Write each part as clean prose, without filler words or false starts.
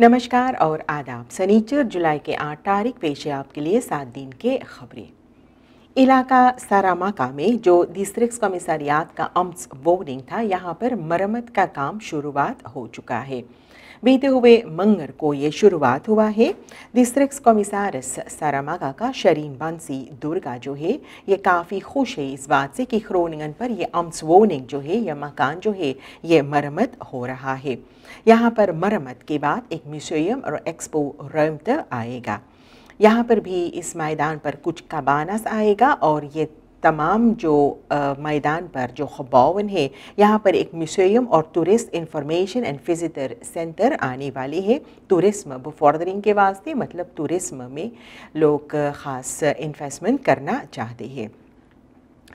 नमस्कार और आदाब। सनीचर जुलाई के 8 तारीख पेश है आपके लिए 7 दिन के खबरें। इलाका सारामाका में जो डिस्ट्रिक्ट कमिश्नरियात का अम्स बोर्डिंग था, यहाँ पर मरम्मत का काम शुरुआत हो चुका है। बीते हुए मंगर को ये शुरुआत हुआ है। डिस्ट्रिक्ट कमिश्नरस सारामाका का शरीन बंसी दुर्गा जो है ये काफ़ी खुश है इस बात से कि ख्रोनिगन पर ये अम्स वोनिंग जो है यह मकान जो है ये मरम्मत हो रहा है। यहाँ पर मरम्मत के बाद एक म्यूजियम और एक्सपो रमत आएगा। यहाँ पर भी इस मैदान पर कुछ कबानस आएगा और ये तमाम जो मैदान पर जो खबावन है यहाँ पर एक म्यूजियम और tourist information and visitor centre आने वाले है। टूरिज्म बफॉर्डरिंग के वास्ते मतलब टूरिज्म में लोग ख़ास इन्वेस्टमेंट करना चाहते हैं।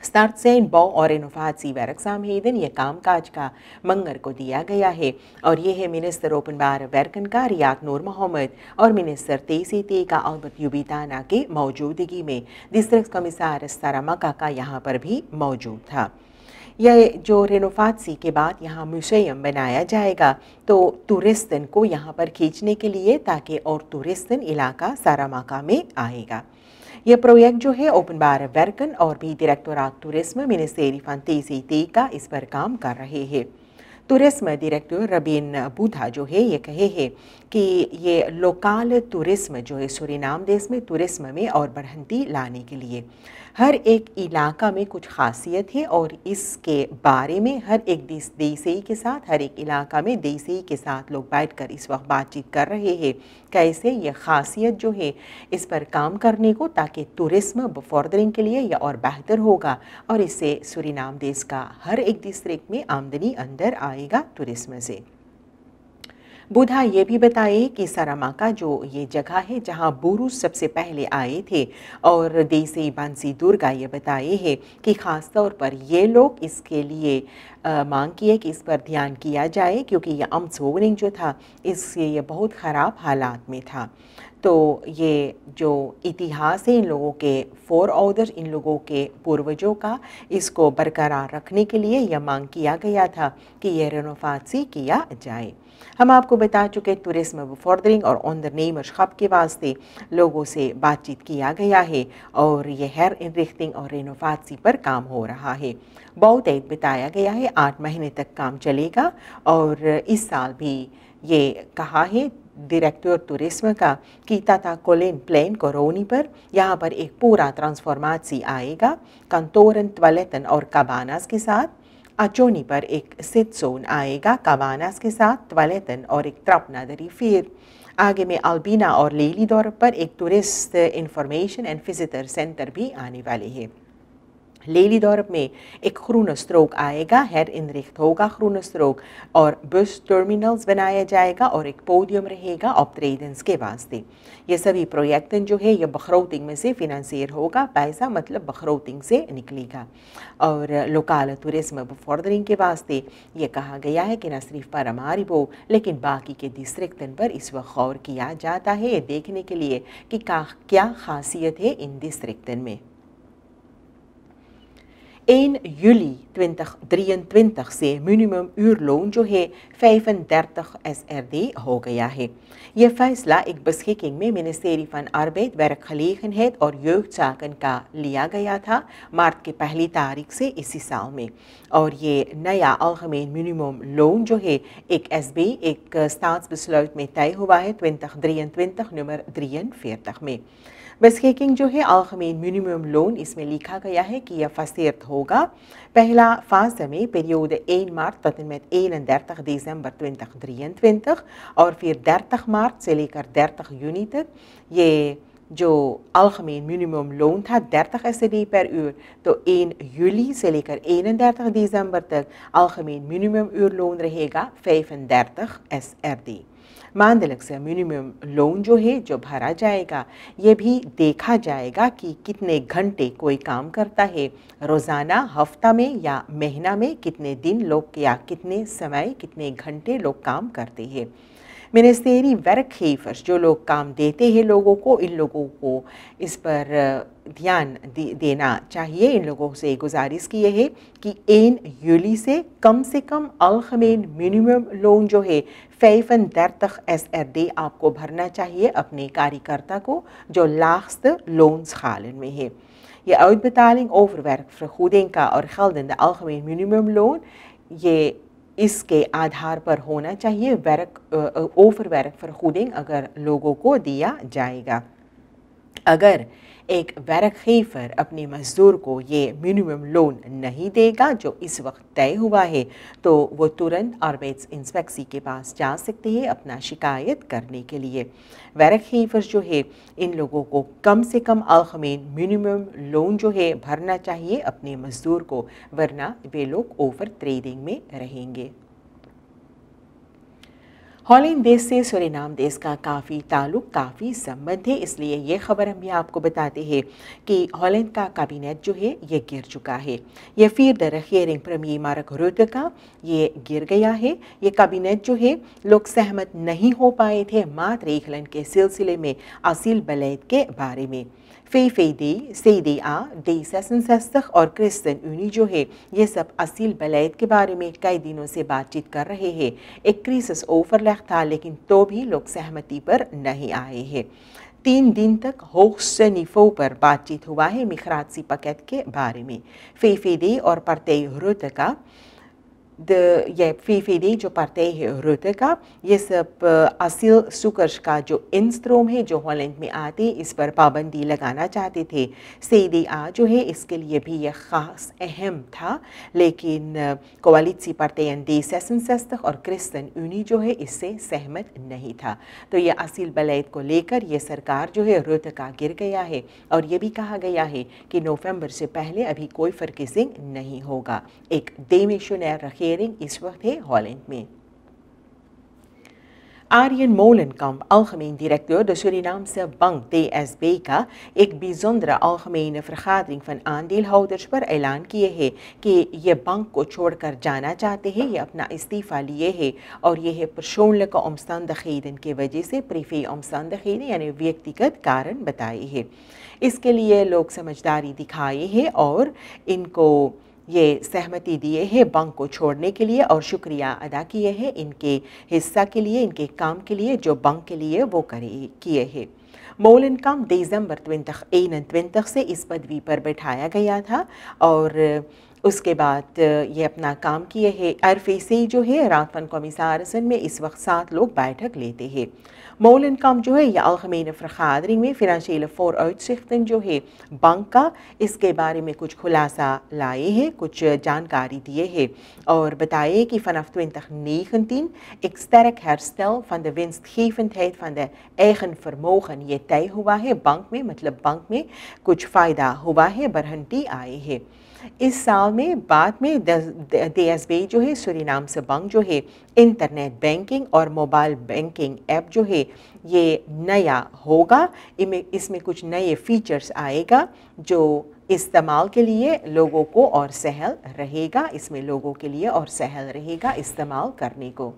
स्टार्ट से बॉ और इनोफाची werkzaam heden ये कामकाज का मंगर को दिया गया है और ये है मिनिस्टर ओपनबार werken का रियाद नूर मोहम्मद और मिनिस्टर तेसीते का अल्बर्ट युबिताना के मौजूदगी में डिस्ट्रिक्ट कमिश्नर सारामाका का यहाँ पर भी मौजूद था। यह जो रेनोफाची के बाद यहाँ म्यूजियम बनाया जाएगा तो टूरिस्टन को यहाँ पर खींचने के लिए ताकि और टूरिस्टन इलाका सारामाका में आएगा। यह प्रोजेक्ट जो है ओपनबार werken और भी directorate tourism ministry van TCT का इस पर काम कर रहे हैं। टूरिज्म डायरेक्टर रबीन बुधा जो है ये कहे हैं कि ये लोकल टूरिज्म जो है सूरीनाम देश में टूरिज्म में और बढ़ंती लाने के लिए हर एक इलाका में कुछ खासियत है और इसके बारे में हर एक देसी के साथ हर एक इलाका में देसी के साथ लोग बैठकर इस वक्त बातचीत कर रहे हैं कैसे ये खासियत जो है इस पर काम करने को ताकि टूरिज्म बफॉर्डरिंग के लिए यह और बेहतर होगा और इससे सूरीनाम देश का हर एक डिस्ट्रिक्ट में आमदनी अंदर आएगा टूरिज्म से। बुधा ये भी बताए कि सारामाका जो ये जगह है जहाँ बुरुस सबसे पहले आए थे और देसी बंसी दुर्गा ये बताए हैं कि ख़ास तौर पर ये लोग इसके लिए मांग की है कि इस पर ध्यान किया जाए क्योंकि ये अम्स वोनिंग जो था इससे ये बहुत ख़राब हालात में था। तो ये जो इतिहास है इन लोगों के फोर ऑर्डर इन लोगों के पूर्वजों का इसको बरकरार रखने के लिए यह मांग किया गया था कि यह रेनोफाची किया जाए। हम आपको बता चुके टूरिज्म बफॉर्डरिंग और ऑन नेमरशप के वास्ते लोगों से बातचीत किया गया है और ये हेर इनरिख्टिंग और रेनोफाची पर काम हो रहा है। बहुत एक बताया गया है 8 महीने तक काम चलेगा और इस साल भी ये कहा है डायरेक्टर टूरिज्म का कि टाटा कोलिन प्लेन कोरोनी पर यहाँ पर एक पूरा ट्रांसफॉर्मेशन आएगा कंटोरन टॉयलेटन और कबानास के साथ। अचोनी पर एक सिट जोन आएगा कबानास के साथ टॉयलेटन और एक ट्रपनादरी। फिर आगे में अल्बीना और लेली दौर पर एक tourist information and visitor centre भी आने वाले हैं। लेली दौर में एक ख्रूनस्ट्रोक आएगा हेर इनरिख्ट होगा ख्रूनस्ट्रोक और बस टर्मिनल्स बनाया जाएगा और एक पोडियम रहेगा ऑपरेशंस के वास्ते। ये सभी प्रोजेक्ट जो है ये बखरौतिंग में से फिनंसियर होगा पैसा मतलब बखरौतिंग से निकलेगा और लोकल टूरिज्म बफॉर्डरिंग के वास्ते ये कहा गया है कि न सिर्फ पारामारिबो लेकिन बाकी के डिस्ट्रिक्टन पर इस वक्त गौर किया जाता है ये देखने के लिए कि क्या खासियत है इन डिस्ट्रिक्टन में। 1 juli 2023 से मिनिमम uurloon जो है 35 SRD हो गया है। यह फैसला एक beschikking में मिनिस्ट्री van Arbeid, werkgelegenheid और jeugdzaken का लिया गया था मार्च की 1 तारीख से इसी साल में और ये नया algemeen मिनिमम लोन जो है एक SB एक staatsbesluit में तय हुआ है 2023 नंबर 43 में। बेस्किंग जो है algemeen मिनिमम लोन इसमें लिखा गया है कि यह फसीर्त होगा पहला फाज में पीरियड 1 मार्च tot en met 31 december 2023 और फिर 30 मार्च से लेकर 30 जून तक। ये जो algemeen मिनिमम लोन था 30 SRD per uur तो 1 juli से लेकर 31 दिसंबर तक algemeen मिनिमम uurloon रहेगा 35 SRD। मानदलक से मिनिमम लोन जो है जो भरा जाएगा ये भी देखा जाएगा कि कितने घंटे कोई काम करता है रोज़ाना हफ्ता में या महीना में कितने दिन लोग या कितने समय कितने घंटे लोग काम करते हैं। मिनिस्टेरी werkgevers जो लोग काम देते हैं लोगों को, इन लोगों को इस पर ध्यान देना चाहिए। इन लोगों से गुजारिश की है कि 1 जूलाई से कम अलगमेन मिनिमम लोन जो है 35 SRD आपको भरना चाहिए अपने कार्यकर्ता को जो लाagste loonschalen में है। Je uitbetaling over werkvergoeding का और geldende algemeen minimumloon ये इसके आधार पर होना चाहिए ओवर werkvergoeding अगर लोगों को दिया जाएगा। अगर एक werkgever अपने मजदूर को ये मिनिमम लोन नहीं देगा जो इस वक्त तय हुआ है तो वो तुरंत arbeidsinspectie के पास जा सकते हैं अपना शिकायत करने के लिए। werkgevers जो है इन लोगों को कम से कम अलगमेन मिनिमम लोन जो है भरना चाहिए अपने मजदूर को, वरना वे लोग ओवर ट्रेडिंग में रहेंगे। हॉलैंड देश से सूरीनाम देश का काफ़ी ताल्लुक़, काफ़ी संबंध है, इसलिए ये ख़बर हम भी आपको बताते हैं कि हॉलैंड का कैबिनेट जो है ये गिर चुका है। ये vierde regering premier मार्क रुtte का ये गिर गया है। ये कैबिनेट जो है लोग सहमत नहीं हो पाए थे मातरेगलन के सिलसिले में असील बलेद के बारे में। VVD, CDA, D66 और ChristenUnie जो है ये सब असील बलेद के बारे में कई दिनों से बातचीत कर रहे हैं। एक क्रिसिस ओवरलैप था लेकिन तो भी लोग सहमति पर नहीं आए हैं। 3 दिन तक hoogste niveau पर बातचीत हुआ है मिग्राtie pakket के बारे में। VVD और partij Rutte का ये VVD जो पार्टी है रुtte का ये सब असील सुकर्श का जो इंस्ट्रोम है जो हॉलैंड में आते इस पर पाबंदी लगाना चाहते थे। CDA जो है इसके लिए भी यह ख़ास अहम था, लेकिन कोalitie partijen D66 और ChristenUnie जो है इससे सहमत नहीं था। तो ये असील बलेद को लेकर ये सरकार जो है रुtte का गिर गया है और ये भी कहा गया है कि नवंबर से पहले अभी कोई फर्किसिंग नहीं होगा। एक demissionair regering इस वक्त है हॉलैंड में। Arjen Molenkamp, algemeen directeur de Surinaamse bank DSB का एक bijzondere algemene vergadering van aandeelhouders पर ऐलान किए है कि ये बैंक को छोड़कर जाना चाहते हैं, ये अपना इस्तीफ़ा लिए है और ये है persoonlijke omstandigheden की वजह से privé omstandigheden यानी व्यक्तिगत कारण बताए हैं। इसके लिए लोग समझदारी दिखाए हैं और इनको ये सहमति दिए हैं बैंक को छोड़ने के लिए और शुक्रिया अदा किए हैं इनके हिस्सा के लिए, इनके काम के लिए जो बैंक के लिए वो किए हैं। Molenkamp दिसंबर 2021 से इस पदवी पर बैठाया गया था और उसके बाद ये अपना काम किए हैं। RVC जो है रात van commissarissen में इस वक्त 7 लोग बैठक लेते हैं। Molenkamp जो है ये algemene vergadering में financiële vooruitzichten जो है बैंक का इसके बारे में कुछ खुलासा लाए हैं, कुछ जानकारी दिए हैं और बताए कि vanaf 2019 एक sterk herstel van de winstgevendheid van de eigen vermogen ये तय हुआ है बैंक में, मतलब बैंक में कुछ फ़ायदा हुआ है, बढ़ंती आई है। इस साल में बाद में DSB जो है सूरीनाम से बैंक जो है इंटरनेट बैंकिंग और मोबाइल बैंकिंग ऐप जो है ये नया होगा। इसमें कुछ नए फीचर्स आएगा जो इस्तेमाल के लिए लोगों को और सहल रहेगा, इसमें लोगों के लिए और सहल रहेगा इस्तेमाल करने को।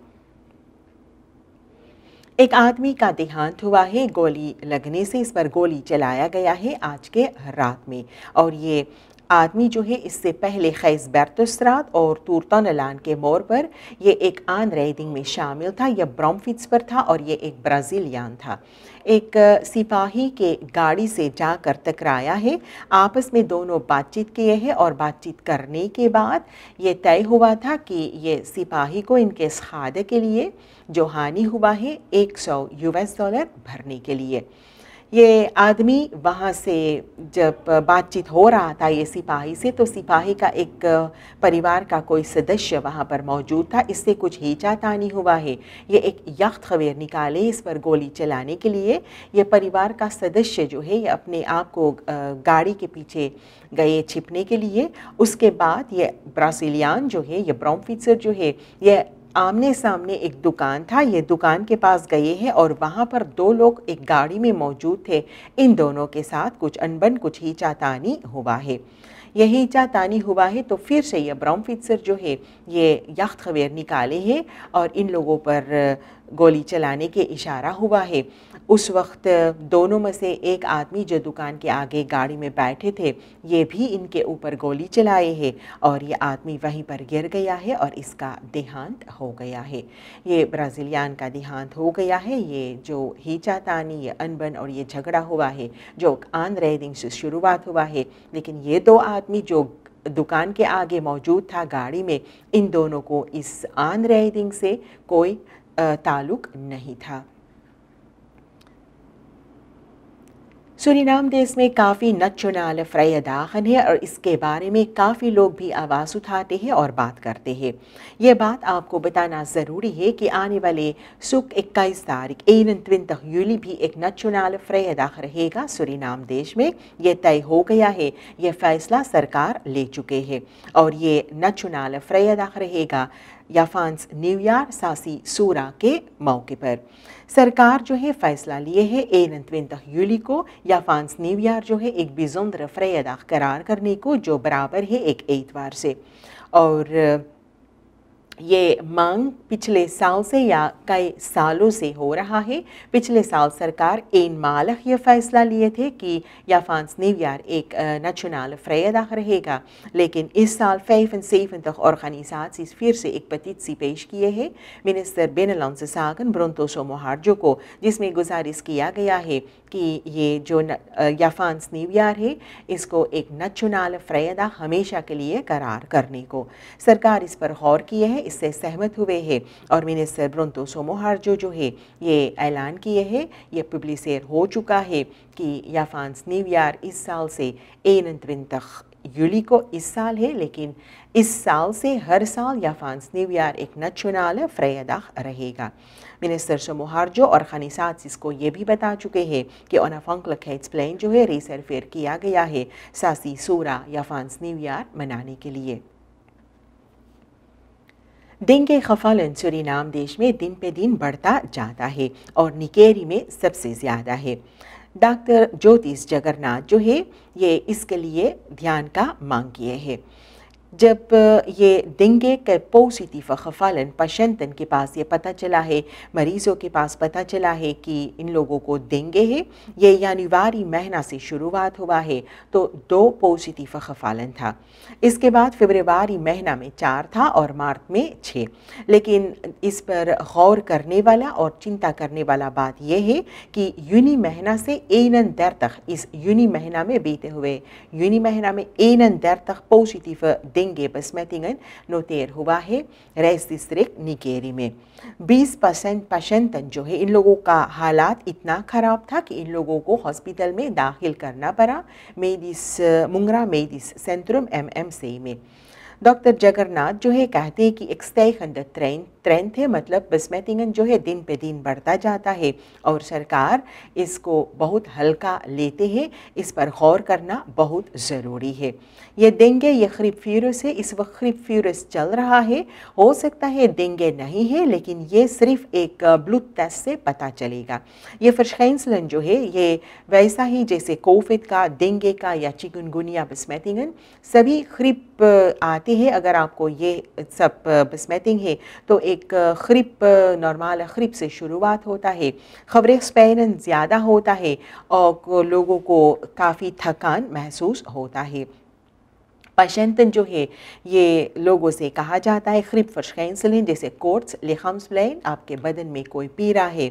एक आदमी का देहांत हुआ है गोली लगने से, इस पर गोली चलाया गया है आज के रात में और ये आदमी जो है इससे पहले Gijsbertusstraat और Tuurtannelaan के मोड़ पर ये एक aanrijding में शामिल था। यह ब्रॉमफिट्स पर था और ये एक ब्राज़ीलियन था। एक सिपाही के गाड़ी से जाकर टकराया है। आपस में दोनों बातचीत किए हैं और बातचीत करने के बाद ये तय हुआ था कि ये सिपाही को इनके खादे के लिए जो हानि हुआ है $100 भरने के लिए। ये आदमी वहाँ से जब बातचीत हो रहा था ये सिपाही से, तो सिपाही का एक परिवार का कोई सदस्य वहाँ पर मौजूद था, इससे कुछ खींचातानी हुआ है। ये एक यख्त खबेर निकाले इस पर गोली चलाने के लिए। ये परिवार का सदस्य जो है ये अपने आप को गाड़ी के पीछे गए छिपने के लिए। उसके बाद ये ब्राज़ीलियन जो है, ये ब्रॉमफिट्सर जो है, ये आमने सामने एक दुकान था। ये दुकान के पास गए हैं और वहाँ पर दो लोग एक गाड़ी में मौजूद थे। इन दोनों के साथ कुछ अनबन, कुछ खींचातानी हुआ है। ये खींचातानी हुआ है तो फिर से ये ब्राउनफिट्जर जो है ये याख्त खबेर निकाले हैं और इन लोगों पर गोली चलाने के इशारा हुआ है। उस वक्त दोनों में से एक आदमी जो दुकान के आगे गाड़ी में बैठे थे, ये भी इनके ऊपर गोली चलाए हैं और ये आदमी वहीं पर गिर गया है और इसका देहांत हो गया है। ये ब्राज़ीलियान का देहांत हो गया है। ये जो खींचातानी, ये अनबन और ये झगड़ा हुआ है जो आन रेडिंग से शुरुआत हुआ है, लेकिन ये दो आदमी जो दुकान के आगे मौजूद था गाड़ी में, इन दोनों को इस आन रेडिंग से कोई ताल्लुक नहीं था। सूरीनाम देश में काफ़ी नेशनल फ़्रायदागन है और इसके बारे में काफ़ी लोग भी आवाज़ उठाते हैं और बात करते हैं। ये बात आपको बताना ज़रूरी है कि आने वाले सुख 21 तारीख 21 जूली भी एक नेशनल फ़्रायदाग रहेगा सूरीनाम देश में। ये तय हो गया है, ये फ़ैसला सरकार ले चुके हैं और ये नेशनल फ़्रायदाग रहेगा याफांस न्यू ईयर सासी सूरा के मौके पर। सरकार जो है फ़ैसला लिए है 21 जूली को याफांस न्यू ईयर जो है एक बिजोंदर फ़्रायदाग करार करने को, जो बराबर है एक एतवार से। और ये मांग पिछले साल से या कई सालों से हो रहा है। पिछले साल सरकार eenmalig ये फैसला लिए थे कि याफांस न्यू ईयर एक नेशनल फ़्रायदाग रहेगा, लेकिन इस साल 75 ऑर्गेनाइज़ाties फिर से एक पेटिशन पेश किए हैं मिनिस्टर बिnnenlandse zaken ब्रोंतो सोमोहार्जो को, जिसमें गुजारिश किया गया है कि ये जो याफांस न्यू ईयर है इसको एक नेशनल फ़्रायदाग हमेशा के लिए करार करने को। सरकार इस पर गौर किए है, इससे सहमत हुए हैं और मिनिस्टर ब्रोंतो सोमोहार्जो जो है ये ऐलान किए हैं, ये पब्लिसेर हो चुका है कि याफांस न्यू ईयर इस साल से 21 जूली को इस साल है, लेकिन इस साल से हर साल याफांस न्यू ईयर एक नेशनल फ़्रायदाग रहेगा। मिनिस्टर सोमोहार्जो और ऑर्गेनाइज़ाties को ये भी बता चुके हैं कि onafhankelijkheidsplijn जो है रिजर्वेर किया गया है सासी सूरा याफांस न्यू ईयर मनाने के लिए। डेंगू खफालन सूरीनाम देश में दिन पे दिन बढ़ता जाता है और निकेरी में सबसे ज़्यादा है। डॉक्टर ज्योतिष जगन्नाथ जो है ये इसके लिए ध्यान का मांग किए हैं। जब ये डेंगू के पॉजिटिव खफालन पेशेंटन के पास ये पता चला है, मरीज़ों के पास पता चला है कि इन लोगों को डेंगू है, ये जनवरी महीना से शुरुआत हुआ है तो 2 पॉजिटिव खफालन था। इसके बाद फरवरी महीना में 4 था और मार्च में 6। लेकिन इस पर गौर करने वाला और चिंता करने वाला बात यह है कि यूनी महीना से 31 इस यूनी महीना में बीते हुए यूनी महीना में 31 पॉजिटिव डेंगू besmettingen नोटेर हुआ है रेस डिस्ट्रिक्ट निकेरी में। 20% पेशेंटन जो है इन लोगों का हालात इतना ख़राब था कि इन लोगों को हॉस्पिटल में दाखिल करना पड़ा मुंगरा मेडिस सेंट्रम MMC में। डॉक्टर जगन्नाथ जो है कहते हैं कि एक stijgende ट्रेंड है, मतलब besmettingen जो है दिन पे दिन बढ़ता जाता है और सरकार इसको बहुत हल्का लेते हैं, इस पर गौर करना बहुत ज़रूरी है। ये डेंगू ये खरीफ वीरस है, इस वक्त खरीफ वीरस चल रहा है, हो सकता है डेंगू नहीं है लेकिन ये सिर्फ एक ब्लड टेस्ट से पता चलेगा। ये verschijnselen जो है ये वैसा ही जैसे कोविड का, डेंगू का या चिकनगुनिया besmettingen सभी खरीफ आते हैं। अगर आपको ये सब besmetting है तो एक खरीप नॉर्मल खरीप से शुरुआत होता है, खबरें स्पेन ज़्यादा होता है और लोगों को काफ़ी थकान महसूस होता है। पेशेंटन जो है ये लोगों से कहा जाता है खरीप verschijnselen जैसे कोर्ट्स लिखम्सप्लेन, आपके बदन में कोई पीड़ा है,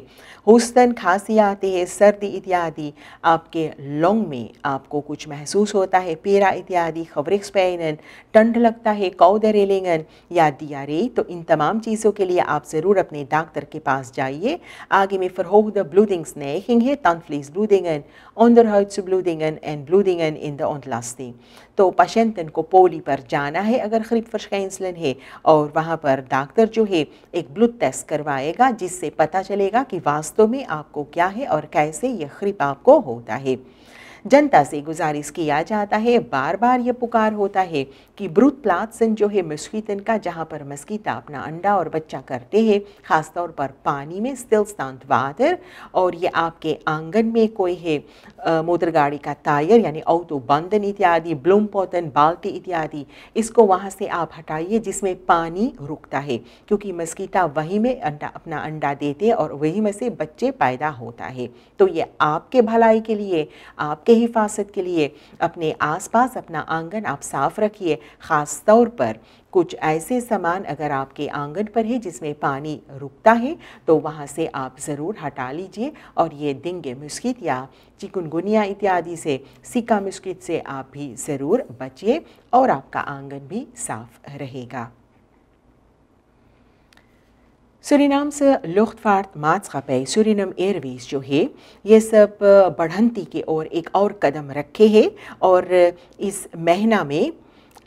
हुस्तन खांसी आती है, सर्दी इत्यादि, आपके लंग में आपको कुछ महसूस होता है, पीड़ा इत्यादि, खबरें स्पेन, ठंड लगता है, कौदरेलिंगन या डियारे, तो इन तमाम चीज़ों के लिए आप ज़रूर अपने डॉक्टर के पास जाइए। आगे में verhoogde bloedingsneiging है, tandvleesbloedingen, onderhuidse bloedingen en bloedingen in de ontlasting। तो पेशेंटन को पोली पर जाना है अगर खरीप verschijnselen है और वहाँ पर डॉक्टर जो है एक ब्लड टेस्ट करवाएगा जिससे पता चलेगा कि वास्तव में आपको क्या है और कैसे ये खरीप आपको होता है। जनता से गुजारिश किया जाता है, बार बार ये पुकार होता है कि ब्रूडप्लात्सन जो है मस्कीटन का, जहाँ पर मस्कीटा अपना अंडा और बच्चा करते हैं, ख़ासतौर पर पानी में स्टिलस्टांड वाटर, और ये आपके आंगन में कोई है मोटर गाड़ी का टायर यानी ऑटो बंधन इत्यादि, ब्लूम पॉटन बाल्टी इत्यादि, इसको वहाँ से आप हटाइए जिसमें पानी रुकता है, क्योंकि मस्कीटा वहीं में अपना अंडा देते और वहीं में से बच्चे पैदा होता है। तो ये आपके भलाई के लिए, आपके हिफाजत के लिए अपने आसपास अपना आंगन आप साफ रखिए। ख़ास तौर पर कुछ ऐसे सामान अगर आपके आंगन पर है जिसमें पानी रुकता है तो वहाँ से आप ज़रूर हटा लीजिए, और ये डेंगू मस्कीट या चिकुनगुनिया इत्यादि से, सिका मस्कीट से आप भी ज़रूर बचिए और आपका आंगन भी साफ रहेगा। सूरीनामse luchtvaartmaatschappij सूरीनाम एयरवेज जो है ये सब बढ़ंती की ओर एक और कदम रखे है, और इस महीना में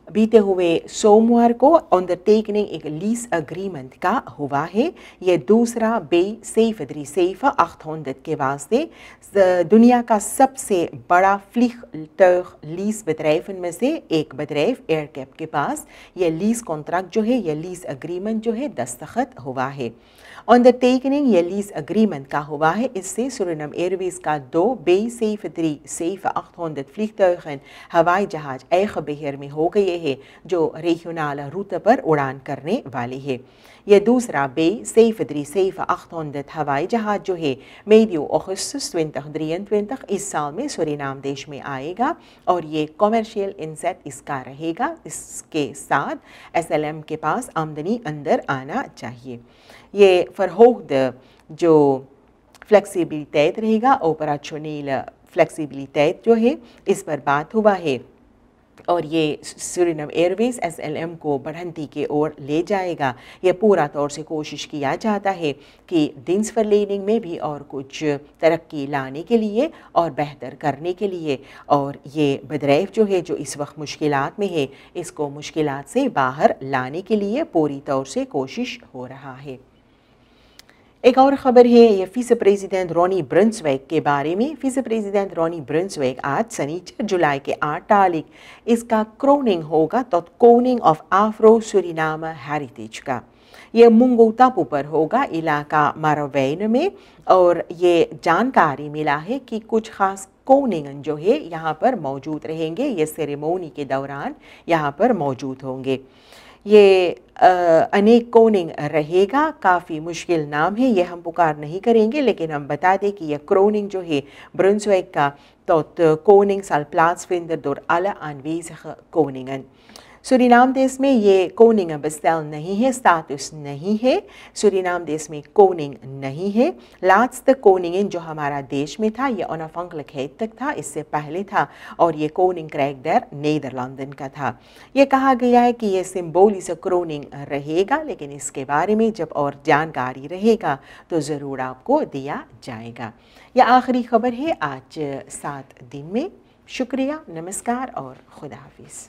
बीते हुए सोमवार को अंडरटेकिंग एक लीज अग्रीमेंट का हुआ है। ये दूसरा बे 737 के वास्ते दुनिया का सबसे बड़ा vliegtuig लीज bedrijven में से एक bedrijf एयरकैप के पास ये लीज कॉन्ट्रैक्ट जो है, ये लीज अग्रीमेंट जो है दस्तखत हुआ है। अंडरटेकिंग ये लीज अग्रीमेंट का हुआ है, इससे सूरीनाम एयरवेज का 2 बे 737 vliegtuigen हवाई जहाज eigen beheer में हो गए हैं जो रीजनल रूट पर उड़ान करने वाले हैं। यह दूसरा बे 737 हवाई जहाज जो है medio अगस्त 2023 इस साल में सूरीनाम देश में आएगा, और ये कॉमर्शियल इनसेट इसका रहेगा। इसके साथ SLM के पास आमदनी अंदर आना चाहिए। ये verhoogde जो फ्लेक्सिबिलिटेट रहेगा, ऑपरेशनल फ्लेक्सिबिलिटेट जो है इस पर बात हुआ है, और ये सूरीनाम एयरवेज SLM को बढ़ंती की ओर ले जाएगा। ये पूरा तौर से कोशिश किया जाता है कि dienstverlening में भी और कुछ तरक्की लाने के लिए और बेहतर करने के लिए, और ये bedrijf जो है जो इस वक्त मुश्किलात में है, इसको मुश्किलात से बाहर लाने के लिए पूरी तौर से कोशिश हो रहा है। एक और ख़बर है ये विस प्रेसिडेंट रोनी ब्रुन्सविक के बारे में। विस प्रेसिडेंट रोनी ब्रुन्सविक आज शनिचर जुलाई के 8 तारीख इसका क्रोनिंग होगा, तो Koenig of Afro Suriname heritage का। ये मुंगो टापू पर होगा, इलाका मारावेन में, और ये जानकारी मिला है कि कुछ खास कोनिंगन जो है यहाँ पर मौजूद रहेंगे, ये सेरेमोनी के दौरान यहाँ पर मौजूद होंगे। ये अनेक कोनिंग रहेगा, काफ़ी मुश्किल नाम है, ये हम पुकार नहीं करेंगे, लेकिन हम बता दें कि यह क्रोनिंग जो है ब्रुन्सविक का tot koning zal plaatsvinden door alle aanwezige koningen. Suriname देश में ये कोनिंग बेस्tel नहीं है, स्टेटस नहीं है। सूरीनाम देश में कोनिंग नहीं है। लास्ट कोनिंग जो हमारा देश में था ये onafhankelijkheid तक था, इससे पहले था, और ये कोनिंग क्रैकडर नीदरलैंडन का था। ये कहा गया है कि ये सिम्बोलिक क्रोनिंग रहेगा, लेकिन इसके बारे में जब और जानकारी रहेगा तो ज़रूर आपको दिया जाएगा। यह आखिरी खबर है आज 7 दिन में। शुक्रिया, नमस्कार और खुदा हाफिज़।